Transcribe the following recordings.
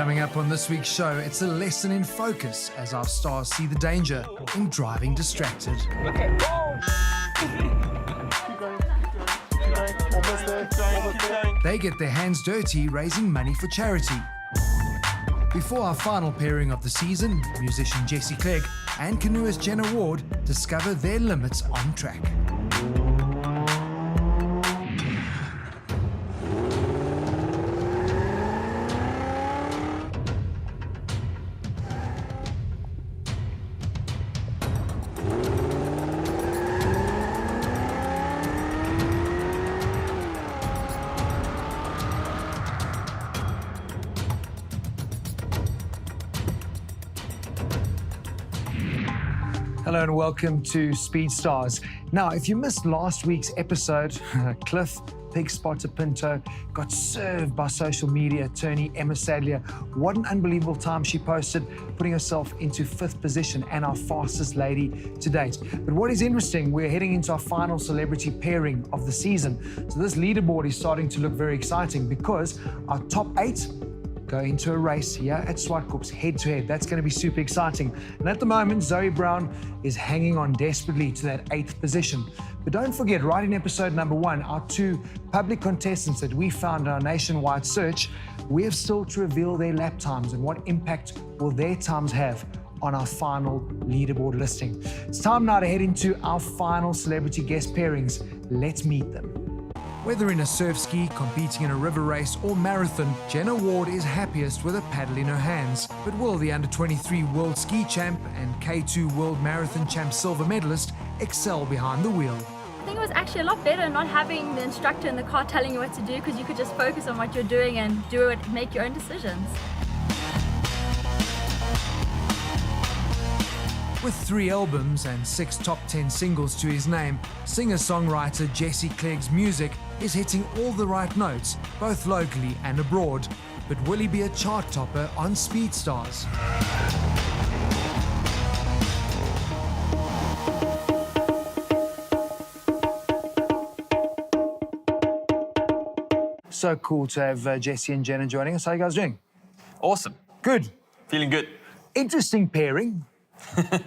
Coming up on this week's show, it's a lesson in focus as our stars see the danger in driving distracted. Okay. Keep going. Almost there. They get their hands dirty raising money for charity. Before our final pairing of the season, musician Johnny Clegg and canoeist Jenna Ward discover their limits on track. Hello and welcome to Speed Stars. Now, if you missed last week's episode, Cliff, Pig Spotter Pinto, got served by social media attorney Emma Sadlier. What an unbelievable time she posted, putting herself into 5th position and our fastest lady to date. But what is interesting, we're heading into our final celebrity pairing of the season. So this leaderboard is starting to look very exciting because our top 8 go into a race here at Swartkops head-to-head. That's going to be super exciting. And at the moment, Zoe Brown is hanging on desperately to that 8th position. But don't forget, right in episode number 1, our 2 public contestants that we found in our nationwide search, we have still to reveal their lap times and what impact will their times have on our final leaderboard listing. It's time now to head into our final celebrity guest pairings. Let's meet them. Whether in a surf ski, competing in a river race or marathon, Jenna Ward is happiest with a paddle in her hands. But will the under-23 World Ski Champ and K2 World Marathon Champ silver medalist excel behind the wheel? I think it was actually a lot better not having the instructor in the car telling you what to do, because you could just focus on what you're doing and do it, make your own decisions. With 3 albums and 6 top 10 singles to his name, singer-songwriter Johnny Clegg's music is hitting all the right notes, both locally and abroad. But will he be a chart topper on Speed Stars? So cool to have Jesse and Jenna joining us. How are you guys doing? Awesome. Good. Feeling good. Interesting pairing.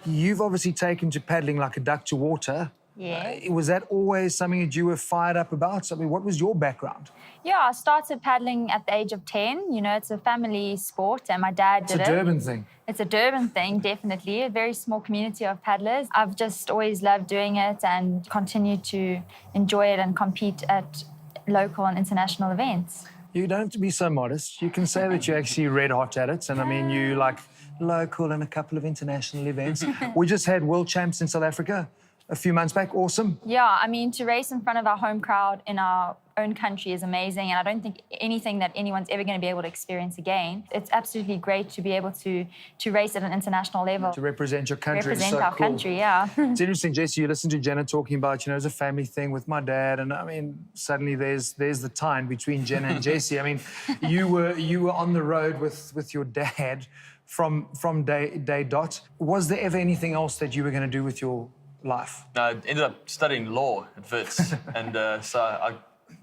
You've obviously taken to paddling like a duck to water. Yeah. Was that always something that you were fired up about? I mean, what was your background? Yeah, I started paddling at the age of 10. You know, it's a family sport and my dad did it. It's a Durban thing. It's a Durban thing, definitely. A very small community of paddlers. I've just always loved doing it and continue to enjoy it and compete at local and international events. You don't have to be so modest. You can say that you're actually red hot at it. And I mean, you like local and a couple of international events. We just had world champs in South Africa a few months back. Awesome. Yeah, I mean, to race in front of our home crowd in our own country is amazing, and I don't think anything that anyone's ever going to be able to experience again. It's absolutely great to be able to race at an international level. To represent your country. Represent so our cool. country, yeah. It's interesting, Jesse, you listen to Jenna talking about, you know, it's a family thing with my dad, and I mean, suddenly there's the tie between Jenna and Jesse. I mean, you were on the road with your dad from day dot. Was there ever anything else that you were going to do with your life? I ended up studying law at Wits, and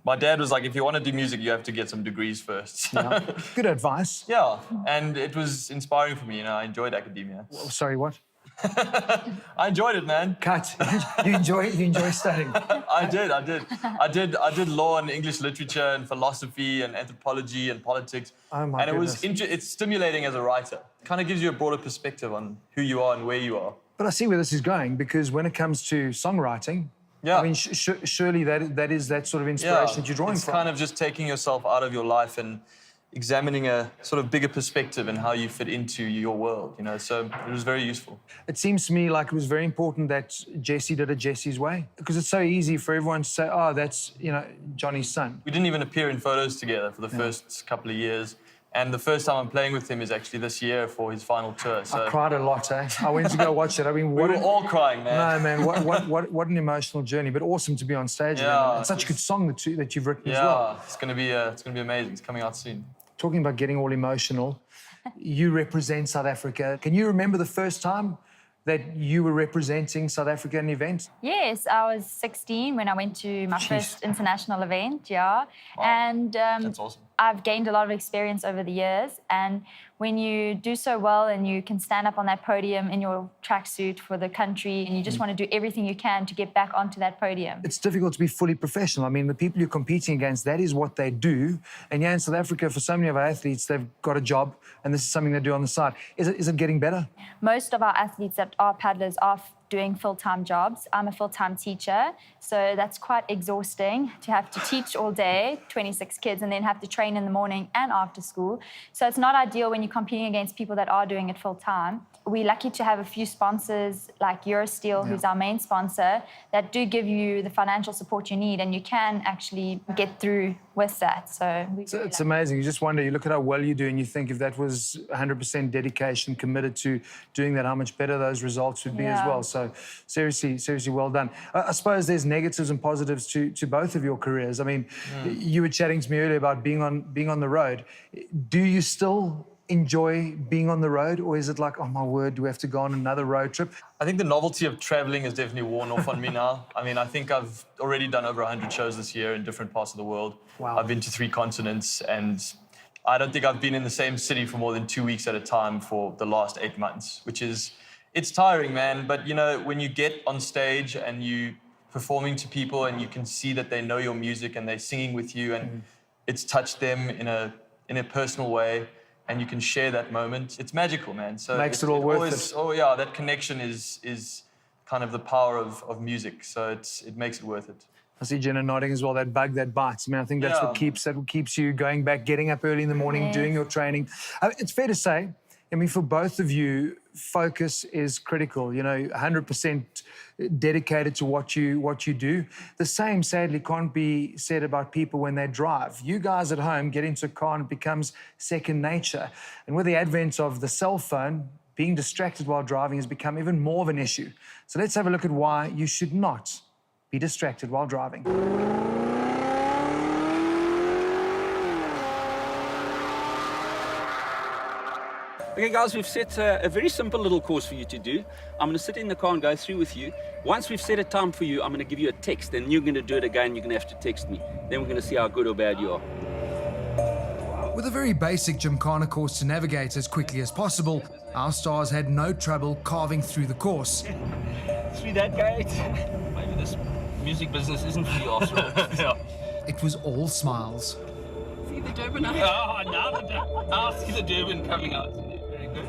my dad was like, if you want to do music, you have to get some degrees first. Yeah. Good advice. Yeah, and it was inspiring for me. You know, I enjoyed academia. Oh, sorry, what? I enjoyed it, man. Cut. You enjoy studying. I did law and English literature and philosophy and anthropology and politics. Oh my goodness. It's stimulating as a writer. It kind of gives you a broader perspective on who you are and where you are. But I see where this is going, because when it comes to songwriting, yeah. I mean, surely that is that sort of inspiration that you're drawing it's from. kind of just taking yourself out of your life and examining a sort of bigger perspective and how you fit into your world, you know, so it was very useful. It seems to me like it was very important that Jesse did it Jesse's way, because it's so easy for everyone to say, oh, that's, you know, Johnny's son. We didn't even appear in photos together for the first couple of years. And the first time I'm playing with him is actually this year for his final tour. So I cried a lot, eh? I went to go watch it. I mean, we were all crying, man. No, man, what an emotional journey, but awesome to be on stage. Yeah, it's such a good song that you've written as well. well. Yeah, it's gonna be amazing. It's coming out soon. Talking about getting all emotional, you represent South Africa. Can you remember the first time that you were representing South Africa in an event? Yes, I was 16 when I went to my first international event, yeah. Wow. And that's awesome. I've gained a lot of experience over the years, and when you do so well and you can stand up on that podium in your tracksuit for the country and you just want to do everything you can to get back onto that podium. It's difficult to be fully professional. I mean, the people you're competing against, that is what they do. And yeah, in South Africa, for so many of our athletes, they've got a job and this is something they do on the side. Is it getting better? Most of our athletes that are paddlers are doing full-time jobs. I'm a full-time teacher, so that's quite exhausting to have to teach all day, 26 kids, and then have to train in the morning and after school. So it's not ideal when you're competing against people that are doing it full-time. We're lucky to have a few sponsors like Eurosteel, who's our main sponsor, that do give you the financial support you need, and you can actually get through with that. So it's amazing. You just wonder, you look at how well you do and you think if that was 100% dedication, committed to doing that, how much better those results would be as well. So seriously well done. I suppose there's negatives and positives to both of your careers. I mean, you were chatting to me earlier about being on the road. Do you still enjoy being on the road, or is it like, oh my word, do we have to go on another road trip? I think the novelty of traveling has definitely worn off on me now. I mean, I think I've already done over 100 shows this year in different parts of the world. Wow. I've been to 3 continents, and I don't think I've been in the same city for more than 2 weeks at a time for the last 8 months, which is, it's tiring, man. But you know, when you get on stage and you performing to people and you can see that they know your music and they're singing with you and it's touched them in a personal way, and you can share that moment, it's magical, man. So makes it all worth it. Oh yeah, that connection is kind of the power of music. So it makes it worth it. I see Jenna nodding as well, that bug that bites. I mean, I think that's what keeps you going back, getting up early in the morning, doing your training. It's fair to say, I mean, for both of you, focus is critical. You know, 100% dedicated to what you do. The same, sadly, can't be said about people when they drive. You guys at home get into a car and it becomes second nature. And with the advent of the cell phone, being distracted while driving has become even more of an issue. So let's have a look at why you should not be distracted while driving. Okay, guys, we've set a very simple little course for you to do. I'm going to sit in the car and go through with you. Once we've set a time for you, I'm going to give you a text, and you're going to do it again. You're going to have to text me. Then we're going to see how good or bad you are. With a very basic gymkhana course to navigate as quickly as possible, our stars had no trouble carving through the course. Through that gate. Maybe this music business isn't for you after all. It was all smiles. See the Durban out? Oh, now I see the Durban coming out. Very good.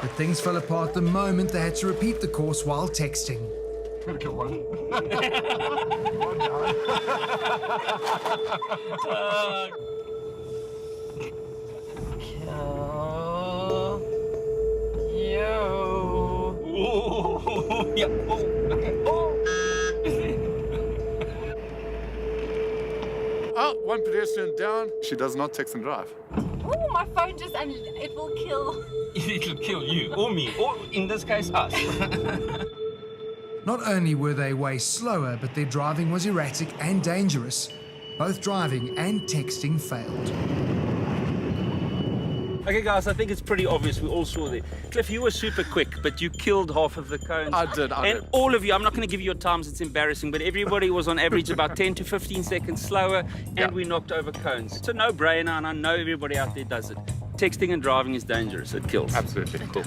But things fell apart the moment they had to repeat the course while texting. Yeah. Oh, one pedestrian down. She does not text and drive. Oh, my phone just, and it will kill. It'll kill you, or me, or in this case, us. Not only were they way slower, but their driving was erratic and dangerous. Both driving and texting failed. Okay, guys, I think it's pretty obvious. We all saw that. Cliff, you were super quick, but you killed half of the cones. I did. And all of you, I'm not going to give you your times, it's embarrassing, but everybody was on average about 10 to 15 seconds slower, and we knocked over cones. It's a no-brainer, and I know everybody out there does it. Texting and driving is dangerous. It kills. Absolutely. Cool.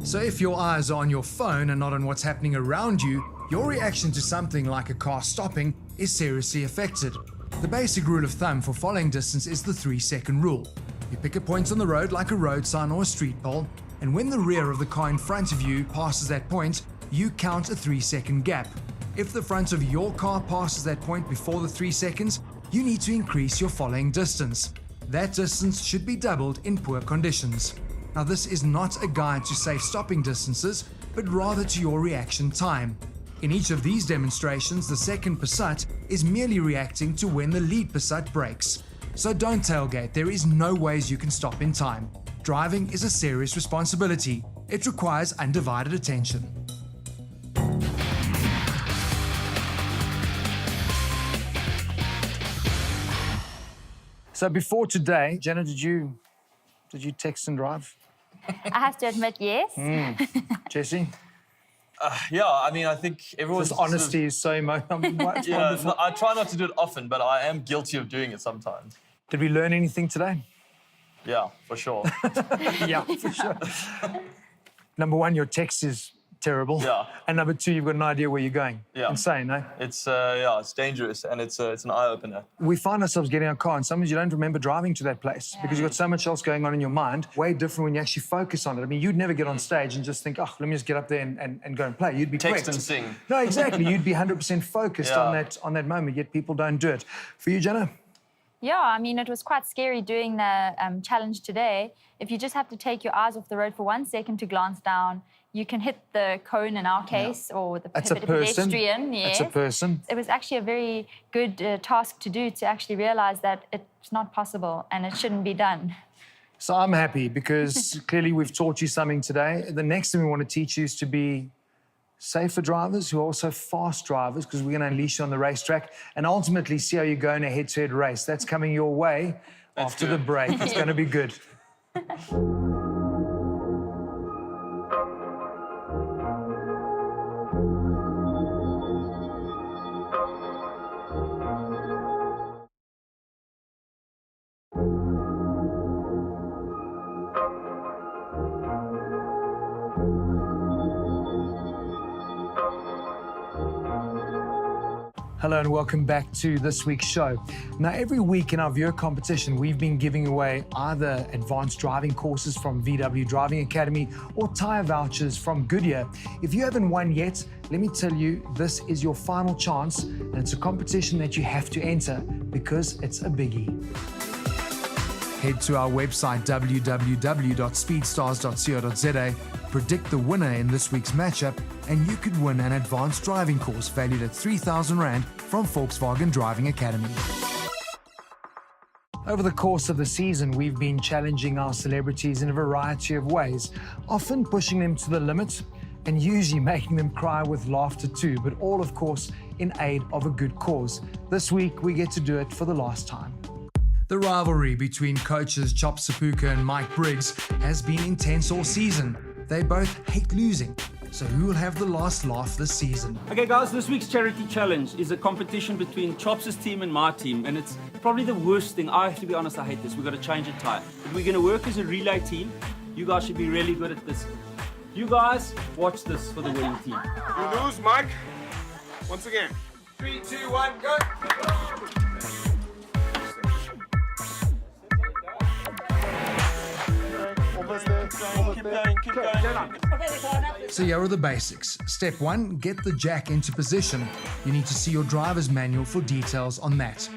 So if your eyes are on your phone and not on what's happening around you, your reaction to something like a car stopping is seriously affected. The basic rule of thumb for following distance is the 3-second rule. You pick a point on the road like a road sign or a street pole, and when the rear of the car in front of you passes that point, you count a 3-second gap. If the front of your car passes that point before the 3 seconds, you need to increase your following distance. That distance should be doubled in poor conditions. Now, this is not a guide to safe stopping distances, but rather to your reaction time. In each of these demonstrations, the second Passat is merely reacting to when the lead Passat brakes. So don't tailgate, there is no ways you can stop in time. Driving is a serious responsibility. It requires undivided attention. So before today, Jenna, did you text and drive? I have to admit, yes. Jessie? Yeah, I mean, I think everyone's... This honesty is so much Yeah, wonderful. no, I try not to do it often, but I am guilty of doing it sometimes. Did we learn anything today? Yeah, for sure. Yeah, for sure. Number one, your text is terrible. Yeah. And number two, you've got no idea where you're going. Yeah. Insane, eh? It's it's dangerous, and it's an eye-opener. We find ourselves getting in our car, and sometimes you don't remember driving to that place because you've got so much else going on in your mind. Way different when you actually focus on it. I mean, you'd never get on stage and just think, oh, let me just get up there and go and play. You'd be Text prepped. and sing. No, exactly. You'd be 100% focused Yeah. on that moment, yet people don't do it. For you, Jenna? Yeah, I mean, it was quite scary doing the challenge today. If you just have to take your eyes off the road for 1 second to glance down, you can hit the cone in our case, or the That's a person. pedestrian. Yes. That's a person. It was actually a very good task to do, to actually realize that it's not possible and it shouldn't be done. So I'm happy because clearly we've taught you something today. The next thing we want to teach you is to be safer drivers who are also fast drivers, because we're going to unleash you on the racetrack and ultimately see how you go in a head-to-head race. That's coming your way after the break. It's going to be good. Hello and welcome back to this week's show. Now, every week in our viewer competition, we've been giving away either advanced driving courses from VW Driving Academy or tyre vouchers from Goodyear. If you haven't won yet, let me tell you, this is your final chance, and it's a competition that you have to enter because it's a biggie. Head to our website, www.speedstars.co.za, predict the winner in this week's matchup, and you could win an advanced driving course valued at 3,000 Rand from Volkswagen Driving Academy. Over the course of the season, we've been challenging our celebrities in a variety of ways, often pushing them to the limit and usually making them cry with laughter too, but all, of course, in aid of a good cause. This week, we get to do it for the last time. The rivalry between coaches Chop Sapuka and Mike Briggs has been intense all season. They both hate losing, so who will have the last laugh this season? Okay guys, this week's charity challenge is a competition between Chops' team and my team, and it's probably the worst thing. I have to be honest, I hate this. We've got to change a tyre. If we're going to work as a relay team, you guys should be really good at this. You guys, watch this for the winning team. You lose, Mike. Once again. 3, 2, 1, go! So here are the basics. Step 1, get the jack into position. You need to see your driver's manual for details on that.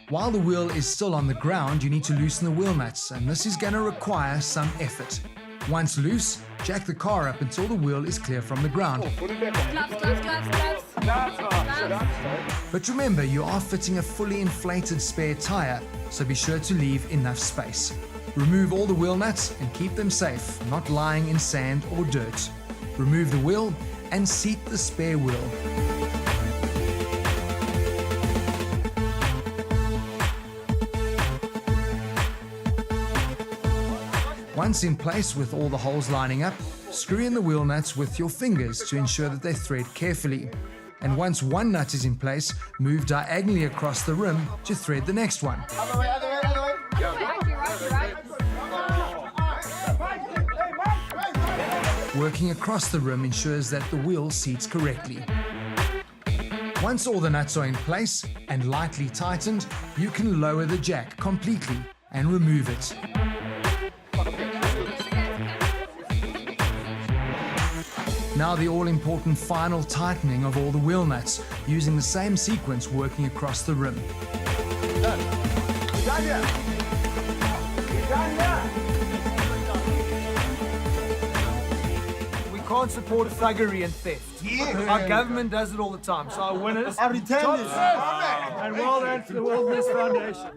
While the wheel is still on the ground, you need to loosen the wheel nuts, and this is going to require some effort. Once loose, jack the car up until the wheel is clear from the ground. But remember, you are fitting a fully inflated spare tire, so be sure to leave enough space. Remove all the wheel nuts and keep them safe, not lying in sand or dirt. Remove the wheel and seat the spare wheel. Once in place with all the holes lining up, screw in the wheel nuts with your fingers to ensure that they thread carefully. And once one nut is in place, move diagonally across the rim to thread the next one. Working across the rim ensures that the wheel seats correctly. Once all the nuts are in place and lightly tightened, you can lower the jack completely and remove it. Now the all-important final tightening of all the wheel nuts, using the same sequence working across the rim. We can't support thuggery and theft. Our government does it all the time, so our winners are returners. And well done to the Wilderness Foundation.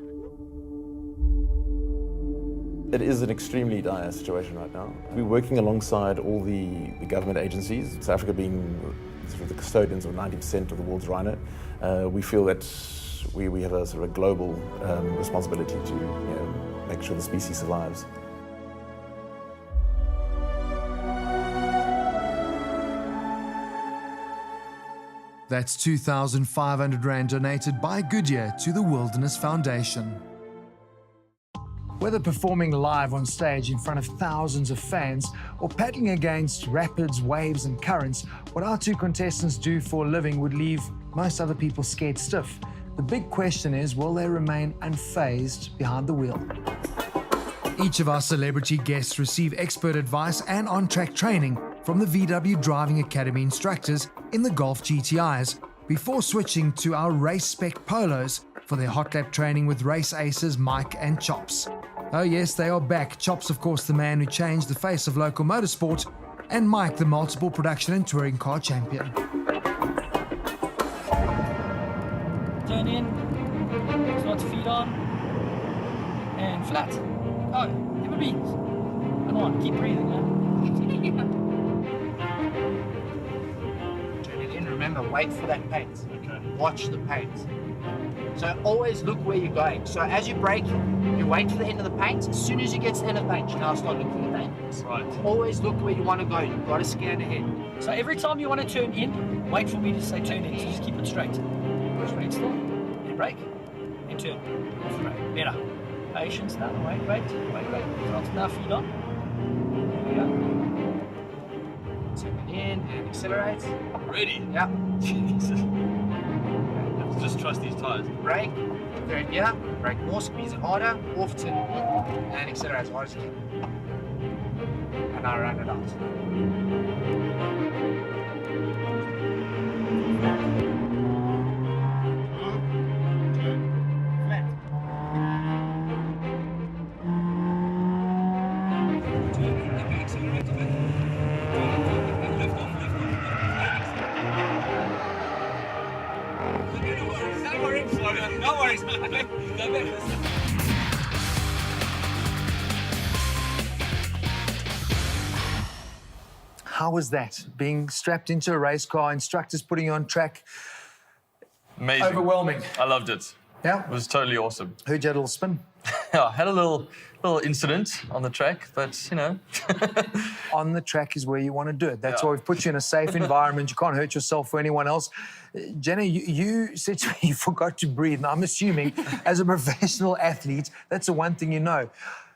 It is an extremely dire situation right now. We're working alongside all the government agencies, South Africa being sort of the custodians of 90% of the world's rhino. We feel that we have a sort of a global responsibility to make sure the species survives. That's 2,500 Rand donated by Goodyear to the Wilderness Foundation. Whether performing live on stage in front of thousands of fans or paddling against rapids, waves and currents, what our two contestants do for a living would leave most other people scared stiff. The big question is, will they remain unfazed behind the wheel? Each of our celebrity guests receive expert advice and on-track training from the VW Driving Academy instructors in the Golf GTIs before switching to our race spec polos for their hot lap training with race aces Mike and Chops. Oh yes, they are back. Chops, of course, the man who changed the face of local motorsport, and Mike, the multiple production and touring car champion. Turn in, start to feed on, and flat. Oh, human beings. Come on, keep breathing, man. Turn it in, remember, wait for that paint. Okay. Watch the paint. So always look where you're going. So as you brake, you wait for the end of the paint. As soon as you get to the end of the paint, you now start looking at the angles. Right. Always look where you want to go. You've got to scan ahead. So every time you want to turn in, wait for me to say turn in. So just keep it straight. Go straight still, then brake, and turn. Off the brake. Better. Patience now. Wait. Front now, feet on. There we go. Turn it in and accelerate. Ready? Yeah. Jesus. Just trust these tires. Brake, turn here, brake more, squeeze it harder, off turn and accelerate as hard as you can. And now round it out. No worries. How was that? Being strapped into a race car, instructors putting you on track? Amazing. Overwhelming. I loved it. Yeah? It was totally awesome. Heard you had a little spin. Yeah, I had a little incident on the track, but you know. On the track is where you want to do it. That's Yeah. why we've put you in a safe environment. You can't hurt yourself or anyone else. Jenna, you said to me you forgot to breathe. And I'm assuming, as a professional athlete, that's the one thing you know.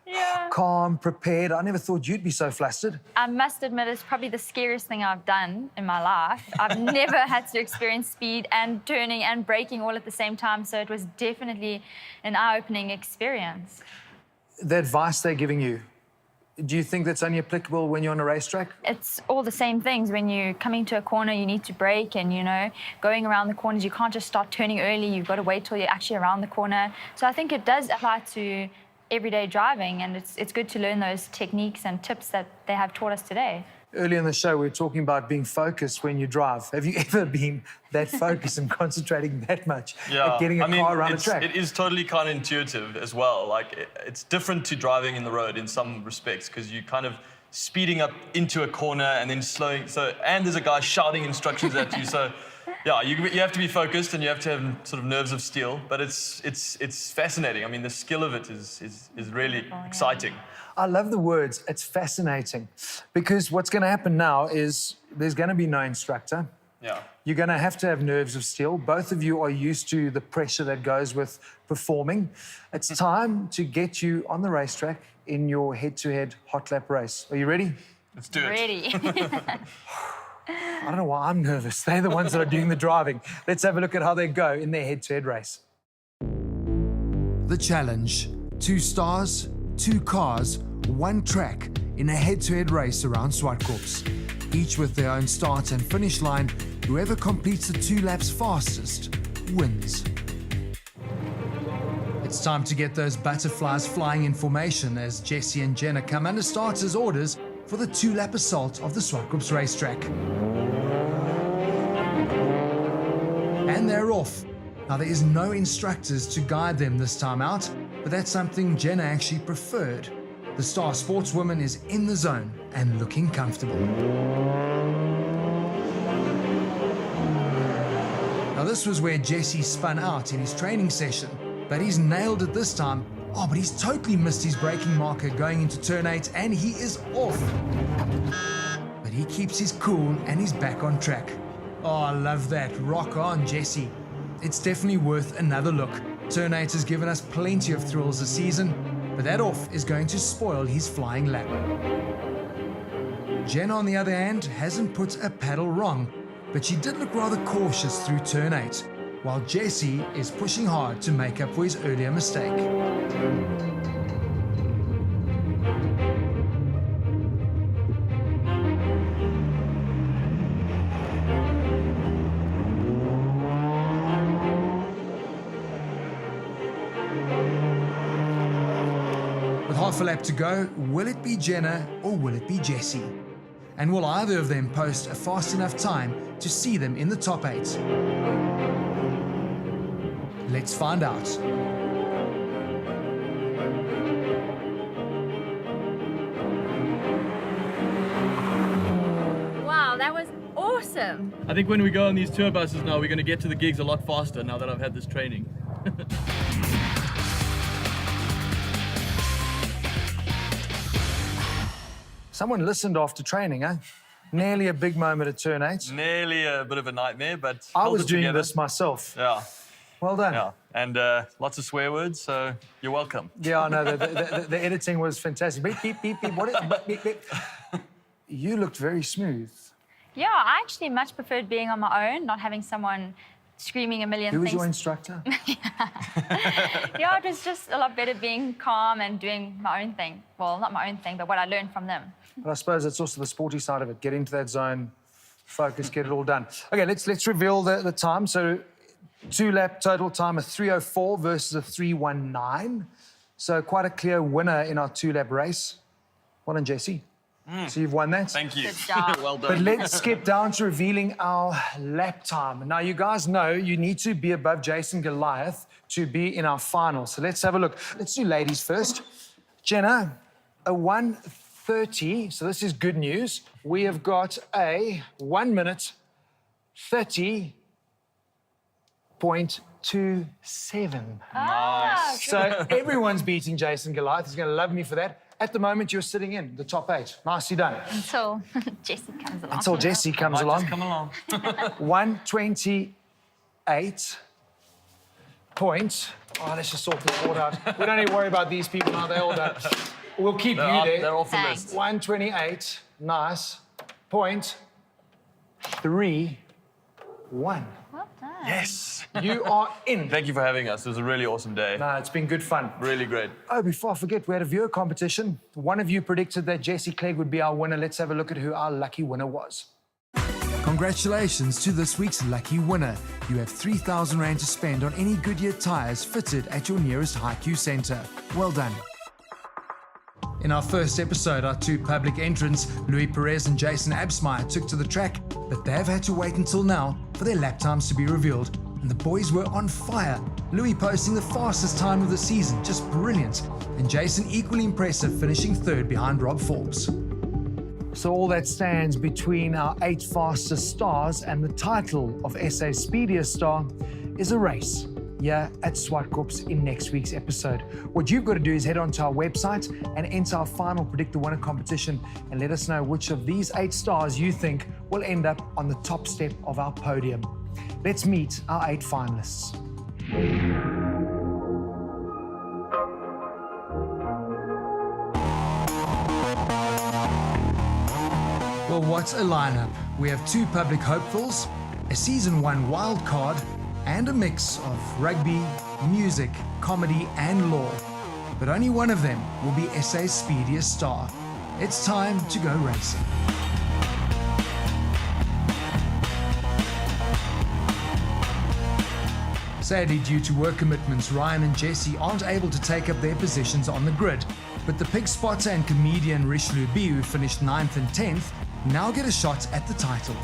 Yeah. Calm, prepared. I never thought you'd be so flustered. I must admit, it's probably the scariest thing I've done in my life. I've never had to experience speed and turning and braking all at the same time, so it was definitely an eye-opening experience. The advice they're giving you, do you think that's only applicable when you're on a racetrack? It's all the same things. When you're coming to a corner, you need to brake, and, you know, going around the corners, you can't just start turning early. You've got to wait till you're actually around the corner. So I think it does apply to everyday driving, and it's good to learn those techniques and tips that they have taught us today. Earlier in the show, we were talking about being focused when you drive. Have you ever been that focused and concentrating that much at getting a car around a track? It is totally kind of intuitive as well. Like, it's different to driving in the road in some respects, because you kind of speeding up into a corner and then slowing. So, and there's a guy shouting instructions at you. So, yeah, you have to be focused and you have to have sort of nerves of steel. But it's fascinating. I mean, the skill of it is really exciting. I love the words, it's fascinating, because what's going to happen now is there's going to be no instructor. Yeah. You're going to have nerves of steel. Both of you are used to the pressure that goes with performing. It's time to get you on the racetrack in your head-to-head hot lap race. Are you ready? Let's do it. Ready. I don't know why I'm nervous. They're the ones that are doing the driving. Let's have a look at how they go in their head-to-head race. The challenge: 2 stars, 2 cars, 1 track in a head-to-head race around Swartkorps. Each with their own start and finish line. Whoever completes the 2 laps fastest wins. It's time to get those butterflies flying in formation as Jesse and Jenna come under starters' orders for the 2-lap assault of the Swartkorps racetrack. And they're off. Now, there is no instructors to guide them this time out, but that's something Jenna actually preferred. The star sportswoman is in the zone and looking comfortable. Now, this was where Jesse spun out in his training session, but he's nailed it this time. Oh, but he's totally missed his braking marker going into turn 8, and he is off. But he keeps his cool and he's back on track. Oh, I love that. Rock on, Jesse. It's definitely worth another look. Turnate has given us plenty of thrills this season, but that off is going to spoil his flying lap. Jenna, on the other hand, hasn't put a paddle wrong, but she did look rather cautious through turn 8, while Jesse is pushing hard to make up for his earlier mistake. With half a lap to go, will it be Jenna or will it be Jesse? And will either of them post a fast enough time to see them in the top 8? Let's find out. Wow, that was awesome. I think when we go on these tour buses now, we're going to get to the gigs a lot faster now that I've had this training. Someone listened after training, eh? Nearly a big moment at turn 8. Nearly a bit of a nightmare, but I held was it doing together. this myself. Yeah, Well done. yeah, and lots of swear words, so you're welcome. Yeah, I know. The editing was fantastic. Beep, beep, beep, beep. What is, beep, beep. You looked very smooth. Yeah, I actually much preferred being on my own, not having someone screaming a million Who was things. your instructor? Yeah, it was just a lot better being calm and doing my own thing. Well, not my own thing, but what I learned from them. But I suppose it's also the sporty side of it. Get into that zone, focus, get it all done. Okay, let's reveal the time. So 2-lap total time of 3:04 versus a 3:19. So quite a clear winner in our 2-lap race. Well done, Jesse. So you've won that. Thank you. Good job. Well done. But let's skip down to revealing our lap time. Now, you guys know you need to be above Jason Goliath to be in our final. So let's have a look. Let's do ladies first. Jenna, a 1:30. So this is good news. We have got a 1 minute 30.27. Nice. So everyone's beating Jason Goliath. He's going to love me for that. At the moment, you're sitting in the top 8. Nicely done. Until Jesse comes along. Until Jesse comes Might along. just come along. 1:28 point. Oh, let's just sort this board out. We don't need to worry about these people now. They're all done. We'll keep you there. They're off the Thanks. list. 1:28. Nice. Point 3:1. Well done. Yes. You are in. Thank you for having us. It was a really awesome day. No, it's been good fun. Really great. Oh, before I forget, we had a viewer competition. One of you predicted that Johnny Clegg would be our winner. Let's have a look at who our lucky winner was. Congratulations to this week's lucky winner. You have 3,000 Rand to spend on any Goodyear tyres fitted at your nearest Haiku centre. Well done. In our first episode, our 2 public entrants, Louis Perez and Jason Absmeyer, took to the track, but they've had to wait until now for their lap times to be revealed. And the boys were on fire. Louis posting the fastest time of the season, just brilliant. And Jason equally impressive, finishing 3rd behind Rob Forbes. So all that stands between our 8 fastest stars and the title of SA's speediest star is a race here at Swartkorps in next week's episode. What you've got to do is head onto our website and enter our final Predict the Winner competition and let us know which of these 8 stars you think will end up on the top step of our podium. Let's meet our 8 finalists. Well, what a lineup. We have 2 public hopefuls, a season 1 wild card, and a mix of rugby, music, comedy, and law. But only one of them will be SA's speediest star. It's time to go racing. Sadly, due to work commitments, Ryan and Jesse aren't able to take up their positions on the grid. But the pig spotter and comedian Rish Luby, who finished 9th and 10th, now get a shot at the title.